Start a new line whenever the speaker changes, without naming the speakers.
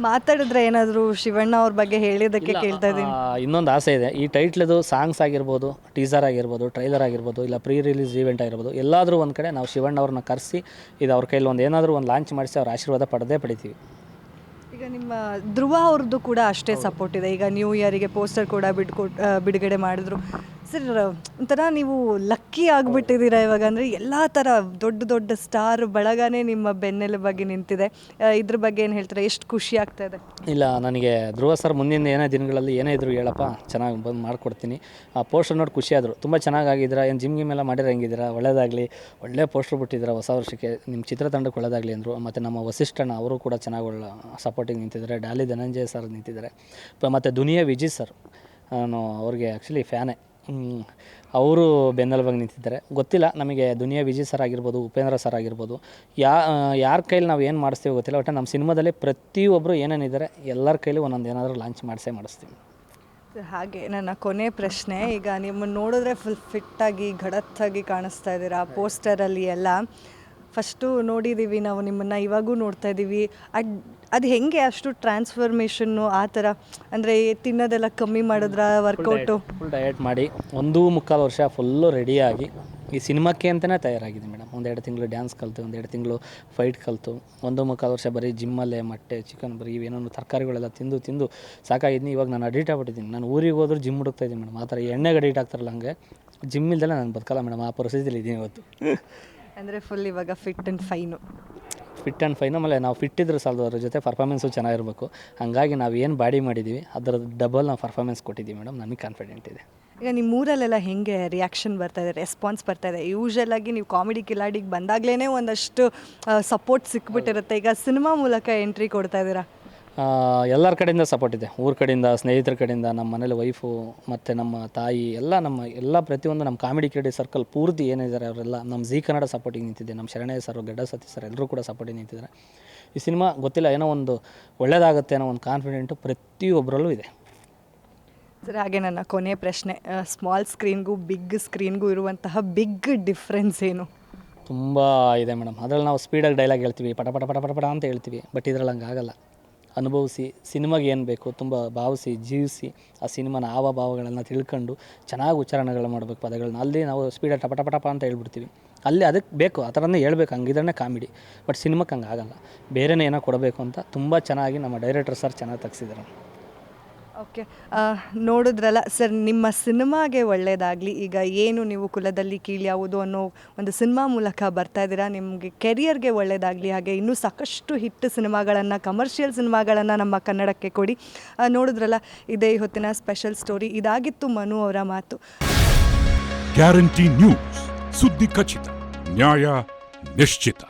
ಮಾತಾಡಿದ್ರೆ ಏನಾದರೂ ಶಿವಣ್ಣ ಅವ್ರ ಬಗ್ಗೆ ಹೇಳಿದ್ದಕ್ಕೆ ಕೇಳ್ತಾ ಇದ್ದೀನಿ.
ಇನ್ನೊಂದು ಆಸೆ ಇದೆ, ಈ ಟೈಟ್ಲದು ಸಾಂಗ್ಸ್ ಆಗಿರ್ಬೋದು, ಟೀಸರ್ ಆಗಿರ್ಬೋದು, ಟ್ರೈಲರ್ ಆಗಿರ್ಬೋದು, ಇಲ್ಲ ಪ್ರೀ ರಿಲೀಸ್ ಈವೆಂಟ್ ಆಗಿರ್ಬೋದು, ಎಲ್ಲಾದರೂ ಒಂದು ಕಡೆ ನಾವು ಶಿವಣ್ಣ ಅವ್ರನ್ನ ಕರೆಸಿ ಇದು ಅವ್ರ ಕೈಲಿ ಒಂದು ಏನಾದರೂ ಒಂದು ಲಾಂಚ್ ಮಾಡಿಸಿ ಅವ್ರ ಆಶೀರ್ವಾದ ಪಡಿತೀವಿ.
ಈಗ ನಿಮ್ಮ ಧ್ರುವ ಅವ್ರದ್ದು ಕೂಡ ಅಷ್ಟೇ ಸಪೋರ್ಟ್ ಇದೆ. ಈಗ ನ್ಯೂ ಇಯರಿಗೆ ಪೋಸ್ಟರ್ ಕೂಡ ಬಿಡುಗಡೆ ಮಾಡಿದ್ರು. ಸರ್, ಒಂಥರ ನೀವು ಲಕ್ಕಿ ಆಗಿಬಿಟ್ಟಿದ್ದೀರಾ ಇವಾಗ. ಅಂದರೆ ಎಲ್ಲ ಥರ ದೊಡ್ಡ ದೊಡ್ಡ ಸ್ಟಾರ್ ಬಳಗನೇ ನಿಮ್ಮ ಬೆನ್ನೆಲುಬಾಗಿ ನಿಂತಿದೆ. ಇದ್ರ ಬಗ್ಗೆ ಏನು ಹೇಳ್ತಾರೆ? ಎಷ್ಟು ಖುಷಿ ಆಗ್ತಾ ಇದೆ?
ಇಲ್ಲ, ನನಗೆ ಧ್ರುವ ಸರ್ ಮುಂದಿನ ಏನೇ ದಿನಗಳಲ್ಲಿ ಏನೇ ಇದ್ರು ಹೇಳಪ್ಪ, ಚೆನ್ನಾಗಿ ಬಂದು ಮಾಡಿಕೊಡ್ತೀನಿ. ಆ ಪೋಸ್ಟರ್ ನೋಡಿ ಖುಷಿಯಾದರು. ತುಂಬ ಚೆನ್ನಾಗಿದ್ದೀರಾ, ಏನು ಜಿಮ್ ಗಿಮ್ ಎಲ್ಲ ಮಾಡಿರೋ ಹೆಂಗಿದ್ದೀರಾ, ಒಳ್ಳೇದಾಗಲಿ, ಒಳ್ಳೆ ಪೋಸ್ಟರ್ ಬಿಟ್ಟಿದ್ದೀರಾ ಹೊಸ ವರ್ಷಕ್ಕೆ, ನಿಮ್ಮ ಚಿತ್ರತಂಡಕ್ಕೆ ಒಳ್ಳೇದಾಗಲಿ ಅಂದರು. ಮತ್ತು ನಮ್ಮ ವಸಿಷ್ಠಣ್ಣ ಅವರು ಕೂಡ ಚೆನ್ನಾಗಿ ಒಳ್ಳೆ ಸಪೋರ್ಟಿಗೆ ನಿಂತಿದ್ದಾರೆ. ಡಾಲಿ ಧನಂಜಯ ಸರ್ ನಿಂತಿದ್ದಾರೆ. ಮತ್ತು ದುನಿಯಾ ವಿಜಯ್ ಸರ್, ನಾನು ಅವ್ರಿಗೆ ಆ್ಯಕ್ಚುಲಿ ಫ್ಯಾನೇ. ಅವರು ಬೆನ್ನೆಲುಬಾಗಿ ನಿಂತಿದ್ದಾರೆ. ಗೊತ್ತಿಲ್ಲ ನಮಗೆ ದುನಿಯಾ ವಿಜಯ್ ಸರ್ ಆಗಿರ್ಬೋದು, ಉಪೇಂದ್ರ ಸರ್ ಆಗಿರ್ಬೋದು, ಯಾರ ಕೈಲಿ ನಾವು ಏನು ಮಾಡಿಸ್ತೀವಿ ಗೊತ್ತಿಲ್ಲ. ಒಟ್ಟು ನಮ್ಮ ಸಿನಿಮಾದಲ್ಲಿ ಪ್ರತಿಯೊಬ್ಬರು ಏನೇನಿದ್ದಾರೆ ಎಲ್ಲರ ಕೈಲಿ ಒಂದೊಂದು ಏನಾದರೂ ಲಾಂಚ್ ಮಾಡಿಸ್ತೀವಿ.
ಹಾಗೆ ನನ್ನ ಕೊನೆ ಪ್ರಶ್ನೆ, ಈಗ ನಿಮ್ಮನ್ನು ನೋಡಿದ್ರೆ ಫುಲ್ ಫಿಟ್ಟಾಗಿ ಗಡತ್ತಾಗಿ ಕಾಣಿಸ್ತಾ ಇದ್ದೀರಾ ಪೋಸ್ಟರಲ್ಲಿ ಎಲ್ಲ. ಫಸ್ಟು ನೋಡಿದ್ದೀವಿ ನಾವು ನಿಮ್ಮನ್ನು, ಇವಾಗೂ ನೋಡ್ತಾ ಇದ್ದೀವಿ. ಅದು ಹೆಂಗೆ ಅಷ್ಟು ಟ್ರಾನ್ಸ್ಫಾರ್ಮೇಷನ್ನು ಆ ಥರ? ಅಂದರೆ ತಿನ್ನೋದೆಲ್ಲ ಕಮ್ಮಿ ಮಾಡಿದ್ರ, ವರ್ಕೌಟು?
ಫುಲ್ ಡಯಟ್ ಮಾಡಿ 1.25 ವರ್ಷ ಫುಲ್ಲು ರೆಡಿಯಾಗಿ ಈ ಸಿನಿಮಾಕ್ಕೆ ಅಂತಲೇ ತಯಾರಾಗಿದೆ ಮೇಡಮ್. 1-2 ತಿಂಗಳು ಡ್ಯಾನ್ಸ್ ಕಲಿತು, 1-2 ತಿಂಗಳು ಫೈಟ್ ಕಲಿತು, 1.25 ವರ್ಷ ಬರೀ ಜಿಮ್ಮಲ್ಲೇ ಮೊಟ್ಟೆ ಚಿಕನ್ ಬರೀ ಇವೇನೋ ತರಕಾರಿಗಳೆಲ್ಲ ತಿಂದು ಸಾಕಾಗಿದ್ದೀನಿ. ಇವಾಗ ನಾನು ಅಡಿಟ್ ಆಗ್ಬಿಟ್ಟಿದ್ದೀನಿ. ನಾನು ಊರಿಗೆ ಹೋದ್ರೂ ಜಿಮ್ ಹುಡುಕ್ತಾ ಇದ್ದೀನಿ ಮೇಡಮ್. ಆ ಥರ ಎಣ್ಣೆಗೆ ಅಡಿಟ್ ಆಗ್ತಾರಲ್ಲ ಹಂಗೆ ಜಿಮ್ ಇಲ್ದೆಲ್ಲ ನಾನು ಬದುಕಲ್ಲ ಮೇಡಮ್. ಆ ಪರಿಸ್ಥಿತಿಯಲ್ಲಿ ಇದ್ದೀನಿ ಇವತ್ತು.
ಅಂದರೆ ಫುಲ್ ಇವಾಗ ಫಿಟ್ ಆ್ಯಂಡ್ ಫೈನು.
ಆಮೇಲೆ ನಾವು ಫಿಟ್ ಇದ್ರೆ ಸಾಲದು, ಅದ್ರ ಜೊತೆ ಪರ್ಫಾರ್ಮೆನ್ಸು ಚೆನ್ನಾಗಿರಬೇಕು. ಹಾಗಾಗಿ ನಾವು ಏನು ಬಾಡಿ ಮಾಡಿದ್ದೀವಿ ಅದರ ಡಬಲ್ ನಾವು ಪರ್ಫಾರ್ಮೆನ್ಸ್ ಕೊಟ್ಟಿದ್ದೀವಿ ಮೇಡಮ್. ನನಗೆ ಕಾನ್ಫಿಡೆಂಟ್ ಇದೆ.
ಈಗ ನಿಮ್ಮೂರಲ್ಲೆಲ್ಲ ಹೆಂಗೆ ರಿಯಾಕ್ಷನ್ ಬರ್ತಾಯಿದೆ, ರೆಸ್ಪಾನ್ಸ್ ಬರ್ತಾಯಿದೆ? ಯೂಶಲಾಗಿ ನೀವು ಕಾಮಿಡಿ ಕಿಲಾಡಿಗೆ ಬಂದಾಗಲೇ ಒಂದಷ್ಟು ಸಪೋರ್ಟ್ ಸಿಕ್ಬಿಟ್ಟಿರುತ್ತೆ. ಈಗ ಸಿನಿಮಾ ಮೂಲಕ ಎಂಟ್ರಿ ಕೊಡ್ತಾ ಇದ್ದೀರಾ.
ಎಲ್ಲರ ಕಡೆಯಿಂದ ಸಪೋರ್ಟ್ ಇದೆ. ಊರ ಕಡೆಯಿಂದ, ಸ್ನೇಹಿತರ ಕಡೆಯಿಂದ, ನಮ್ಮ ಮನೇಲಿ ವೈಫು ಮತ್ತು ನಮ್ಮ ತಾಯಿ ಎಲ್ಲ ಪ್ರತಿಯೊಂದು ನಮ್ಮ ಕಾಮಿಡಿ ಕ್ರಿಯೇಟಿವ್ ಸರ್ಕಲ್ ಪೂರ್ತಿ ಏನಿದ್ದಾರೆ ಅವರೆಲ್ಲ ನಮ್ಮ ಜೀ ಕನ್ನಡ ಸಪೋರ್ಟಿಗೆ ನಿಂತಿದೆ. ನಮ್ಮ ಶರಣಯ್ಯ ಸರ್, ಗಡ್ಡ ಸತಿ ಸರ್ ಎಲ್ಲರೂ ಕೂಡ ಸಪೋರ್ಟಿಗೆ ನಿಂತಿದ್ದಾರೆ. ಈ ಸಿನಿಮಾ ಗೊತ್ತಿಲ್ಲ ಏನೋ ಒಂದು ಒಳ್ಳೆಯದಾಗುತ್ತೆ ಅನ್ನೋ ಒಂದು ಕಾನ್ಫಿಡೆಂಟು ಪ್ರತಿಯೊಬ್ಬರಲ್ಲೂ ಇದೆ.
ಸರ್, ಹಾಗೆ ನನ್ನ ಕೊನೆ ಪ್ರಶ್ನೆ, ಸ್ಮಾಲ್ ಸ್ಕ್ರೀನ್ಗೂ ಬಿಗ್ ಸ್ಕ್ರೀನ್ಗೂ ಇರುವಂತಹ ಬಿಗ್ ಡಿಫ್ರೆನ್ಸ್ ಏನು?
ತುಂಬ ಇದೆ ಮೇಡಮ್. ಅದರಲ್ಲಿ ನಾವು ಸ್ಪೀಡಾಗಿ ಡೈಲಾಗ್ ಹೇಳ್ತೀವಿ, ಪಟ ಪಟ ಪಟ ಪಟ ಪಟ ಅಂತ ಹೇಳ್ತೀವಿ. ಬಟ್ ಇದರಲ್ಲಿ ಹಂಗೆ ಆಗಲ್ಲ. ಅನುಭವಿಸಿ, ಸಿನಿಮಾಗೆ ಏನು ಬೇಕು ತುಂಬ ಭಾವಿಸಿ, ಜೀವಿಸಿ, ಆ ಸಿನಿಮಾನ ಭಾವಗಳನ್ನು ತಿಳ್ಕೊಂಡು ಚೆನ್ನಾಗಿ ಉಚ್ಚಾರಣೆಗಳು ಮಾಡಬೇಕು ಪದಗಳನ್ನ. ಅಲ್ಲಿ ನಾವು ಸ್ಪೀಡಾಗಿ ಟಪ ಟಪ ಟಪ ಅಂತ ಹೇಳ್ಬಿಡ್ತೀವಿ. ಅಲ್ಲಿ ಅದಕ್ಕೆ ಬೇಕು, ಆ ಥರನೇ ಹೇಳ್ಬೇಕು, ಹಂಗಿದ್ರೆ ಕಾಮಿಡಿ. ಬಟ್ ಸಿನಿಮಾಕ್ಕೆ ಹಂಗೆ ಆಗಲ್ಲ. ಬೇರೆನೇ ಏನೋ ಕೊಡಬೇಕು ಅಂತ ತುಂಬ ಚೆನ್ನಾಗಿ ನಮ್ಮ ಡೈರೆಕ್ಟರ್ ಸರ್ ಚೆನ್ನಾಗಿ ತೆಗ್ಸಿದ್ದಾರೆ.
ಓಕೆ, ನೋಡಿದ್ರಲ್ಲ ಸರ್, ನಿಮ್ಮ ಸಿನಿಮಾಗೆ ಒಳ್ಳೆಯದಾಗಲಿ. ಈಗ ಏನು ನೀವು ಕುಲದಲ್ಲಿ ಕೀಳ್ಯಾವುದು ಅನ್ನೋ ಒಂದು ಸಿನಿಮಾ ಮೂಲಕ ಬರ್ತಾ ಇದ್ದೀರಾ, ನಿಮಗೆ ಕೆರಿಯರ್ಗೆ ಒಳ್ಳೆಯದಾಗಲಿ. ಹಾಗೆ ಇನ್ನೂ ಸಾಕಷ್ಟು ಹಿಟ್ ಸಿನಿಮಾಗಳನ್ನು, ಕಮರ್ಷಿಯಲ್ ಸಿನಿಮಾಗಳನ್ನು ನಮ್ಮ ಕನ್ನಡಕ್ಕೆ ಕೊಡಿ. ನೋಡಿದ್ರಲ್ಲ, ಇದೇ ಹೊತ್ತಿನ ಸ್ಪೆಷಲ್ ಸ್ಟೋರಿ. ಇದಾಗಿತ್ತು ಮನು ಅವರ ಮಾತು.
ಗ್ಯಾರಂಟಿ ನ್ಯೂಸ್, ಸುದ್ದಿ ಖಚಿತ, ನ್ಯಾಯ ನಿಶ್ಚಿತ.